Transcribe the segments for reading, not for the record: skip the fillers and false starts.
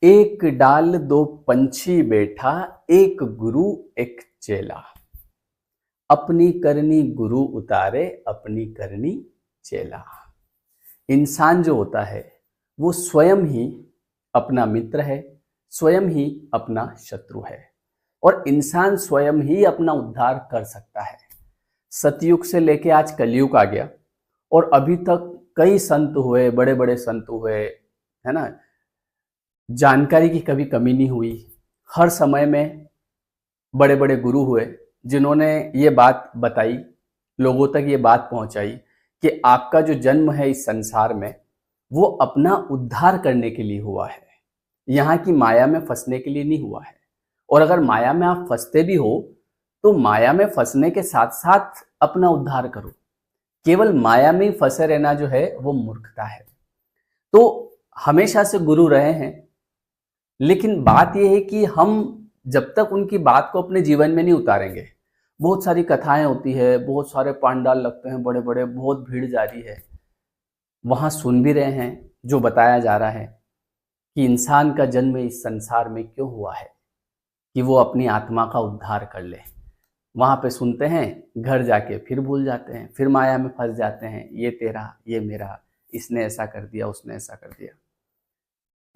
एक डाल दो पंछी बैठा, एक गुरु एक चेला। अपनी करनी गुरु उतारे, अपनी करनी चेला। इंसान जो होता है वो स्वयं ही अपना मित्र है, स्वयं ही अपना शत्रु है, और इंसान स्वयं ही अपना उद्धार कर सकता है। सतयुग से लेके आज कलयुग आ गया और अभी तक कई संत हुए, बड़े बड़े संत हुए, है ना। जानकारी की कभी कमी नहीं हुई। हर समय में बड़े बड़े गुरु हुए जिन्होंने ये बात बताई, लोगों तक ये बात पहुंचाई कि आपका जो जन्म है इस संसार में वो अपना उद्धार करने के लिए हुआ है, यहाँ की माया में फंसने के लिए नहीं हुआ है। और अगर माया में आप फंसते भी हो तो माया में फंसने के साथ साथ अपना उद्धार करो। केवल माया में ही फंसे रहना जो है वो मूर्खता है। तो हमेशा से गुरु रहे हैं, लेकिन बात यह है कि हम जब तक उनकी बात को अपने जीवन में नहीं उतारेंगे, बहुत सारी कथाएं होती है, बहुत सारे पांडाल लगते हैं बड़े बड़े, बहुत भीड़ जारी है, वहां सुन भी रहे हैं जो बताया जा रहा है कि इंसान का जन्म इस संसार में क्यों हुआ है, कि वो अपनी आत्मा का उद्धार कर ले। वहां पे सुनते हैं, घर जाके फिर भूल जाते हैं, फिर माया में फंस जाते हैं, ये तेरा ये मेरा, इसने ऐसा कर दिया उसने ऐसा कर दिया।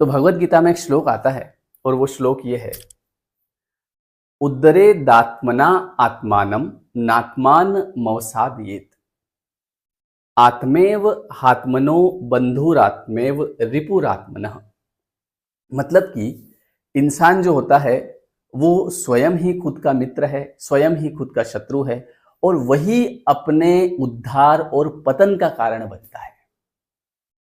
तो भगवत गीता में एक श्लोक आता है और वो श्लोक ये है, उद्धरे दात्मना आत्मानम नात्मान मवसादयेत, आत्मेव हात्मनो बंधुरात्मेव रिपुरात्मनः। मतलब कि इंसान जो होता है वो स्वयं ही खुद का मित्र है, स्वयं ही खुद का शत्रु है, और वही अपने उद्धार और पतन का कारण बनता है।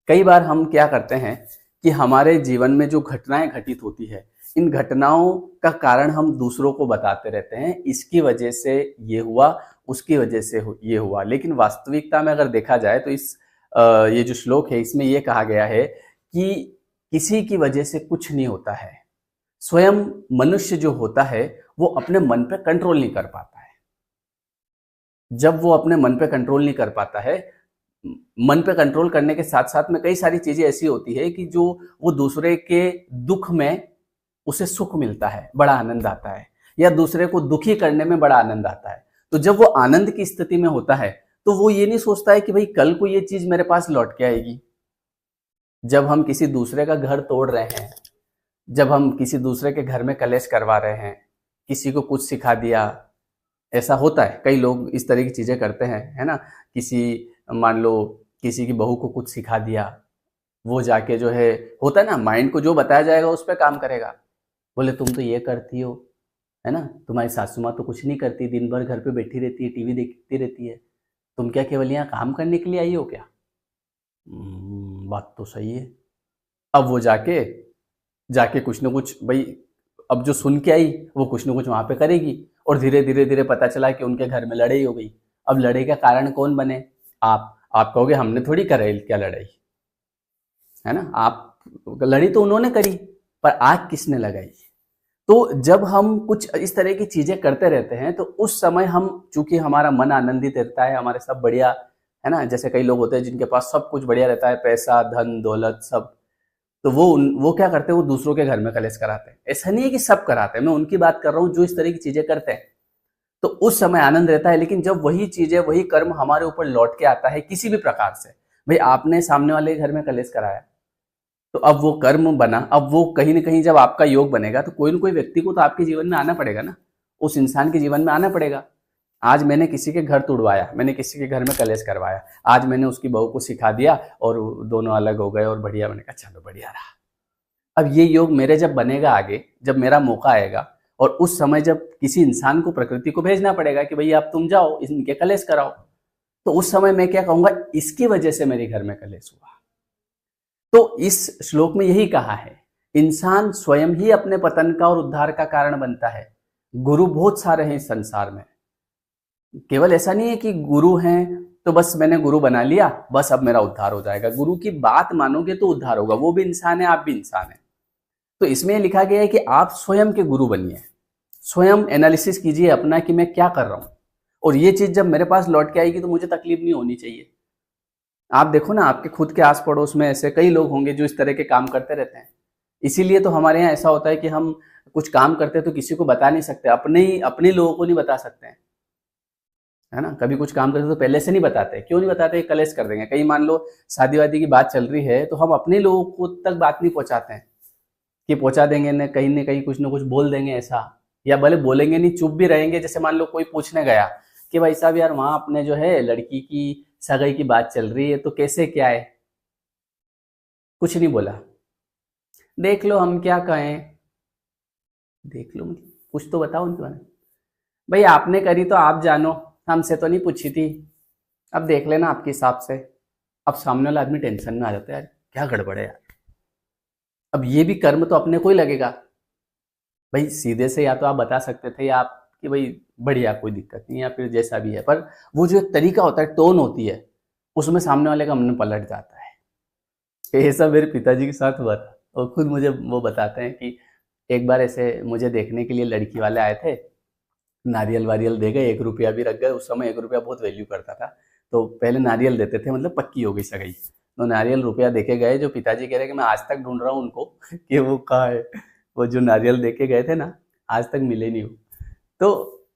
कई बार हम क्या करते हैं कि हमारे जीवन में जो घटनाएं घटित होती है, इन घटनाओं का कारण हम दूसरों को बताते रहते हैं, इसकी वजह से ये हुआ, उसकी वजह से ये हुआ। लेकिन वास्तविकता में अगर देखा जाए तो ये जो श्लोक है इसमें ये कहा गया है कि किसी की वजह से कुछ नहीं होता है। स्वयं मनुष्य जो होता है वो अपने मन पे कंट्रोल नहीं कर पाता है। जब वो अपने मन पे कंट्रोल नहीं कर पाता है, मन पे कंट्रोल करने के साथ साथ में कई सारी चीजें ऐसी होती है कि जो वो दूसरे के दुख में उसे सुख मिलता है, बड़ा आनंद आता है, या दूसरे को दुखी करने में बड़ा आनंद आता है। तो जब वो आनंद की स्थिति में होता है तो वो ये नहीं सोचता है कि भाई कल को ये चीज मेरे पास लौट के आएगी। जब हम किसी दूसरे का घर तोड़ रहे हैं, जब हम किसी दूसरे के घर में कलेश करवा रहे हैं, किसी को कुछ सिखा दिया, ऐसा होता है, कई लोग इस तरह की चीजें करते हैं, है ना। मान लो किसी की बहू को कुछ सिखा दिया, वो जाके जो है, होता है ना, माइंड को जो बताया जाएगा उस पर काम करेगा। बोले तुम तो ये करती हो, है ना, तुम्हारी सासू माँ तो कुछ नहीं करती, दिन भर घर पे बैठी रहती है, टीवी देखती रहती है, तुम क्या केवल यहाँ काम करने के लिए आई हो क्या? बात तो सही है। अब वो जाके कुछ ना कुछ, भाई अब जो सुन के आई वो कुछ ना कुछ वहां पे करेगी, और धीरे धीरे धीरे पता चला कि उनके घर में लड़ाई हो गई। अब लड़ाई का कारण कौन बने? आप कहोगे हमने थोड़ी कराई क्या लड़ाई, है ना, आप लड़ी तो उन्होंने करी, पर आग किसने लगाई? तो जब हम कुछ इस तरह की चीजें करते रहते हैं तो उस समय हम, चूंकि हमारा मन आनंदित रहता है, हमारे सब बढ़िया, है ना, जैसे कई लोग होते हैं जिनके पास सब कुछ बढ़िया रहता है, पैसा धन दौलत सब, तो वो क्या करते हैं, वो दूसरों के घर में कलेश कराते हैं। ऐसा नहीं है कि सब कराते हैं, मैं उनकी बात कर रहा हूँ जो इस तरह की चीजें करते हैं। तो उस समय आनंद रहता है, लेकिन जब वही चीजें, वही कर्म हमारे ऊपर लौट के आता है किसी भी प्रकार से, भाई आपने सामने वाले घर में कलेश कराया, तो अब वो कर्म बना, अब वो कहीं ना कहीं जब आपका योग बनेगा तो कोई ना कोई व्यक्ति को तो आपके जीवन में आना पड़ेगा ना, उस इंसान के जीवन में आना पड़ेगा। आज मैंने किसी के घर तुड़वाया, मैंने किसी के घर में कलेश करवाया, आज मैंने उसकी बहू को सिखा दिया और दोनों अलग हो गए और बढ़िया, मैंने कहा चलो बढ़िया रहा। अब ये योग मेरे जब बनेगा आगे, जब मेरा मौका आएगा, और उस समय जब किसी इंसान को, प्रकृति को भेजना पड़ेगा कि भैया अब तुम जाओ इनके कलेश कराओ, तो उस समय मैं क्या कहूंगा, इसकी वजह से मेरे घर में कलेश हुआ। तो इस श्लोक में यही कहा है, इंसान स्वयं ही अपने पतन का और उद्धार का कारण बनता है। गुरु बहुत सारे हैं इस संसार में, केवल ऐसा नहीं है कि गुरु हैं तो बस मैंने गुरु बना लिया, बस अब मेरा उद्धार हो जाएगा। गुरु की बात मानोगे तो उद्धार होगा, वो भी इंसान है, आप भी इंसान है। तो इसमें लिखा गया है कि आप स्वयं के गुरु बनिए, स्वयं एनालिसिस कीजिए अपना कि मैं क्या कर रहा हूं, और ये चीज जब मेरे पास लौट के आएगी तो मुझे तकलीफ नहीं होनी चाहिए। आप देखो ना, आपके खुद के आस पड़ोस में ऐसे कई लोग होंगे जो इस तरह के काम करते रहते हैं, इसीलिए तो हमारे यहाँ ऐसा होता है कि हम कुछ काम करते हैं तो किसी को बता नहीं सकते, अपने लोगों को नहीं बता सकते हैं, है ना। कभी कुछ काम करते तो पहले से नहीं बताते, क्यों नहीं बताते, कलेश कर देंगे। कहीं मान लो शादी वादी की बात चल रही है तो हम अपने लोगों को तक बात नहीं पहुंचाते हैं कि पहुंचा देंगे, न कहीं कुछ ना कुछ बोल देंगे ऐसा, या भले बोलेंगे नहीं, चुप भी रहेंगे। जैसे मान लो कोई पूछने गया कि भाई साहब यार वहां अपने जो है लड़की की सगाई की बात चल रही है तो कैसे क्या है, कुछ नहीं बोला। देख लो हम क्या कहें, देख लो मतलब कुछ तो बताओ उनके बारे में। भाई आपने करी तो आप जानो, हमसे तो नहीं पूछी थी, अब देख लेना आपके हिसाब से। अब सामने वाला आदमी टेंशन में आ जाता है, यार क्या गड़बड़ है यार। अब ये भी कर्म तो अपने को ही लगेगा। भाई सीधे से या तो आप बता सकते थे या आप कि भाई बढ़िया कोई दिक्कत नहीं, या फिर जैसा भी है, पर वो जो एक तरीका होता है, टोन होती है, उसमें सामने वाले का मन पलट जाता है। ये सब मेरे पिताजी के साथ हुआ था, और खुद मुझे वो बताते हैं कि एक बार ऐसे मुझे देखने के लिए लड़की वाले आए थे, नारियल वारियल दे गए, 1 रुपया भी रख गए। उस समय 1 रुपया बहुत वैल्यू करता था, तो पहले नारियल देते थे, मतलब पक्की हो गई सगाई, तो नारियल रुपया देके गए। जो पिताजी कह रहे हैं कि मैं आज तक ढूंढ रहा हूँ उनको कि वो कहाँ है, वो जो नारियल देके गए थे ना, आज तक मिले नहीं हो। तो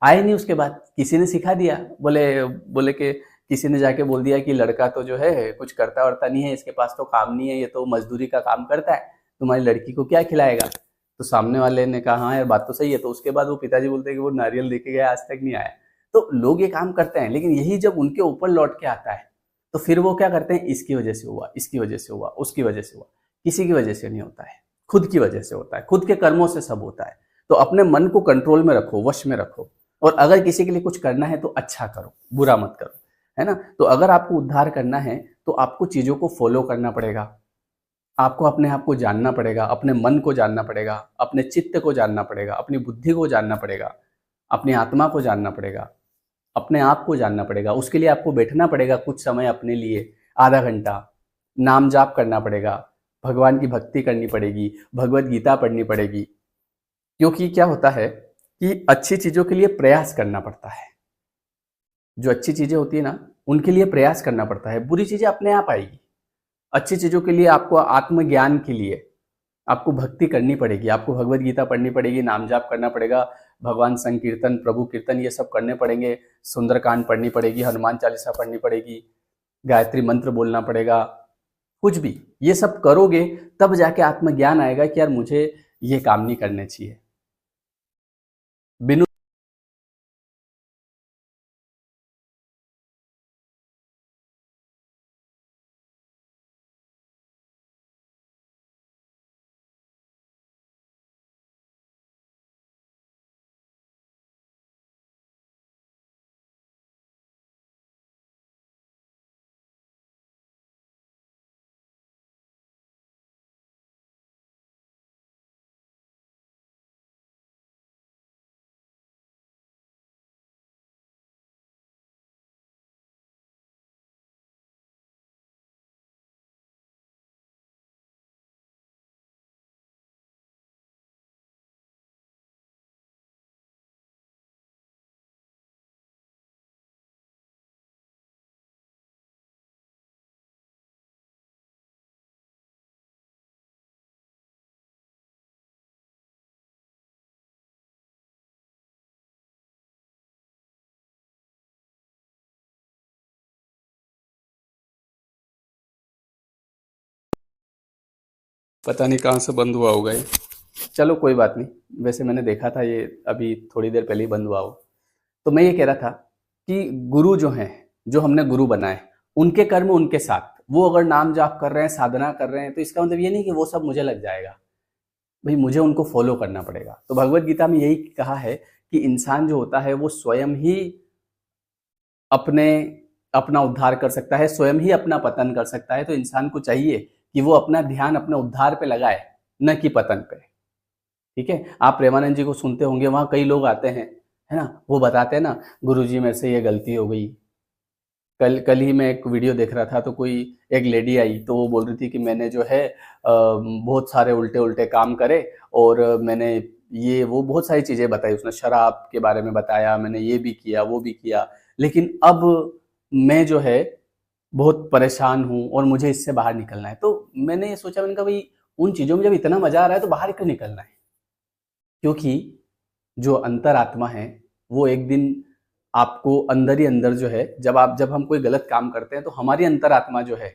आए नहीं, उसके बाद किसी ने सिखा दिया, बोले बोले कि किसी ने जाके बोल दिया कि लड़का तो जो है कुछ करता वर्ता नहीं है, इसके पास तो काम नहीं है, ये तो मजदूरी का काम करता है, तुम्हारी लड़की को क्या खिलाएगा। तो सामने वाले ने कहा हाँ यार बात तो सही है। तो उसके बाद वो पिताजी बोलते हैं कि वो नारियल देके गया, आज तक नहीं आया। तो लोग ये काम करते हैं, लेकिन यही जब उनके ऊपर लौट के आता है तो फिर वो क्या करते हैं, इसकी वजह से हुआ, इसकी वजह से हुआ, उसकी वजह से हुआ। किसी की वजह से नहीं होता है, खुद की वजह से होता है, खुद के कर्मों से सब होता है। तो अपने मन को कंट्रोल में रखो, वश में रखो, और अगर किसी के लिए कुछ करना है तो अच्छा करो, बुरा मत करो, है ना। तो अगर आपको उद्धार करना है तो आपको चीजों को फॉलो करना पड़ेगा, आपको अपने आप को जानना पड़ेगा, अपने मन को जानना पड़ेगा, अपने चित्त को जानना पड़ेगा, अपनी बुद्धि को जानना पड़ेगा, अपनी आत्मा को जानना पड़ेगा, अपने आप को जानना पड़ेगा। उसके लिए आपको बैठना पड़ेगा कुछ समय अपने लिए, आधा घंटा नाम जाप करना पड़ेगा, भगवान की भक्ति करनी पड़ेगी, भगवत गीता पढ़नी पड़ेगी। क्योंकि क्या होता है कि अच्छी चीजों के लिए प्रयास करना पड़ता है। जो अच्छी चीजें होती है ना, उनके लिए प्रयास करना पड़ता है, बुरी चीजें अपने आप आएगी। अच्छी चीजों के लिए आपको, आत्मज्ञान के लिए आपको भक्ति करनी पड़ेगी, आपको भगवत गीता पढ़नी पड़ेगी, नाम जाप करना पड़ेगा, भगवान संकीर्तन, प्रभु कीर्तन, ये सब करने पड़ेंगे, सुंदरकांड पढ़नी पड़ेगी, हनुमान चालीसा पढ़नी पड़ेगी, गायत्री मंत्र बोलना पड़ेगा। कुछ भी ये सब करोगे तब जाके आत्मज्ञान आएगा कि यार मुझे ये काम नहीं करने चाहिए। बिनु पता नहीं कहाँ से बंद हुआ होगा ये। चलो कोई बात नहीं, वैसे मैंने देखा था ये अभी थोड़ी देर पहले ही बंद हुआ हो। तो मैं ये कह रहा था कि गुरु जो हैं, जो हमने गुरु बनाए, उनके कर्म उनके साथ। वो अगर नाम जाप कर रहे हैं, साधना कर रहे हैं, तो इसका मतलब ये नहीं कि वो सब मुझे लग जाएगा। भाई मुझे उनको फॉलो करना पड़ेगा। तो भगवत गीता में यही कहा है कि इंसान जो होता है वो स्वयं ही अपने अपना उद्धार कर सकता है, स्वयं ही अपना पतन कर सकता है। तो इंसान को चाहिए कि वो अपना ध्यान अपने उद्धार पे लगाए, न कि पतन पे। ठीक है, आप प्रेमानंद जी को सुनते होंगे, वहां कई लोग आते हैं, है ना, वो बताते हैं ना, गुरुजी मेरे से ये गलती हो गई। कल कल ही मैं एक वीडियो देख रहा था, तो कोई एक लेडी आई, तो वो बोल रही थी कि मैंने जो है बहुत सारे उल्टे उल्टे काम करे, और मैंने ये वो बहुत सारी चीजें बताई। उसने शराब के बारे में बताया, मैंने ये भी किया वो भी किया, लेकिन अब मैं जो है बहुत परेशान हूँ और मुझे इससे बाहर निकलना है। तो मैंने ये सोचा, मैंने कहा भाई उन चीजों में जब इतना मजा आ रहा है तो बाहर क्यों निकलना है? क्योंकि जो अंतरात्मा है वो एक दिन आपको अंदर ही अंदर जो है, जब हम कोई गलत काम करते हैं तो हमारी अंतरात्मा जो है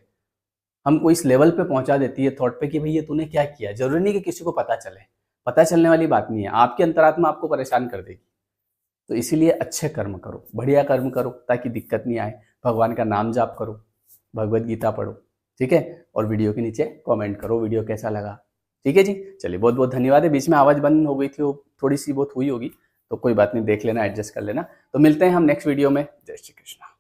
हमको इस लेवल पे पहुंचा देती है थॉट पे कि भाई ये तूने क्या किया। जरूरी नहीं कि किसी को पता चले, पता चलने वाली बात नहीं है, आपकी अंतरात्मा आपको परेशान कर देगी। तो इसीलिए अच्छे कर्म करो, बढ़िया कर्म करो ताकि दिक्कत नहीं आए। भगवान का नाम जाप करो, भगवत गीता पढ़ो, ठीक है। और वीडियो के नीचे कमेंट करो वीडियो कैसा लगा, ठीक है जी। चलिए बहुत बहुत धन्यवाद है। बीच में आवाज़ बंद हो गई थी, वो थोड़ी सी बहुत हुई होगी, तो कोई बात नहीं, देख लेना, एडजस्ट कर लेना। तो मिलते हैं हम नेक्स्ट वीडियो में। जय श्री कृष्ण।